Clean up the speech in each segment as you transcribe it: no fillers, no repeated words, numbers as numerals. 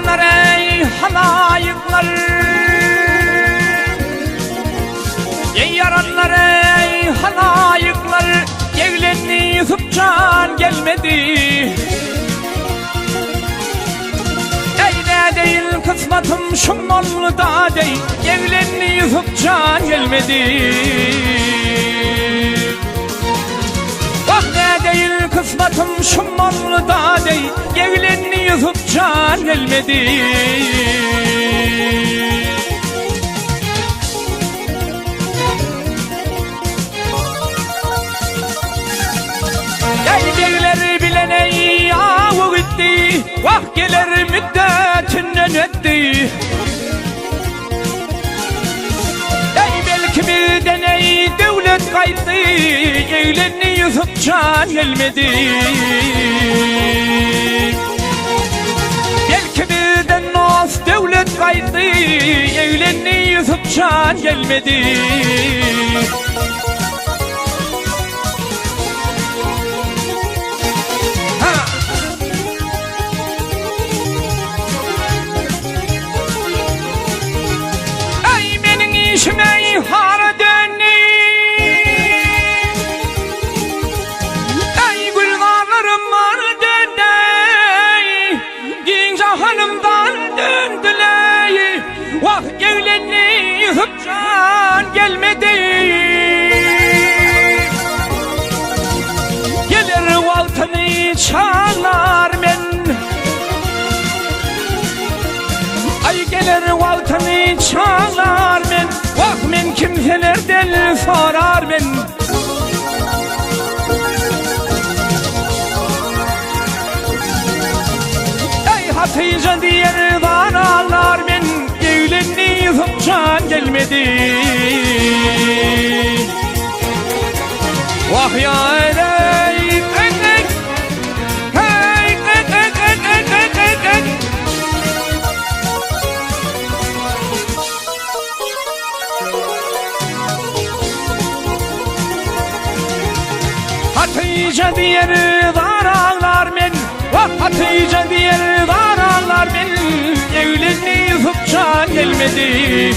yaranlar ey halayıklar, ey yaranlar ey halayıklar, evlenni zıpcan gelmedi. Eyle değil kısmetim şummalı da değil, evlenni zıpcan gelmedi. Bak ne değil kısmetim şummalı da değil, evlenni zıpcan gelmedi. Beyleri bilene yavu gitti, vah gelir müddetinden etti. Belki bir deney devlet kaydı, evlenni zıpcan gelmedi. Belki bir de nas devlet kaydı, evlenni zıpcan gelmedi. İşime hara dönni, ey gülgarlarım var döndey, genç hanımdan döndüley, vah evlenni hıpcan gelmedi. Gelir valtını çalar men, ay gelir valtını çalar men, vah men kimselerden sorar men. Ey Hatice diye danalar men, evlenni zıpcan gelmedi. Vah ya ey Hatice diye danalar men, vah Hatice diye danalar men, evlenni zıpcan gelmedi,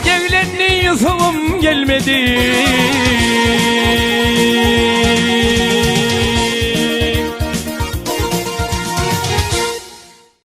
evlenni zıvım gelmedi.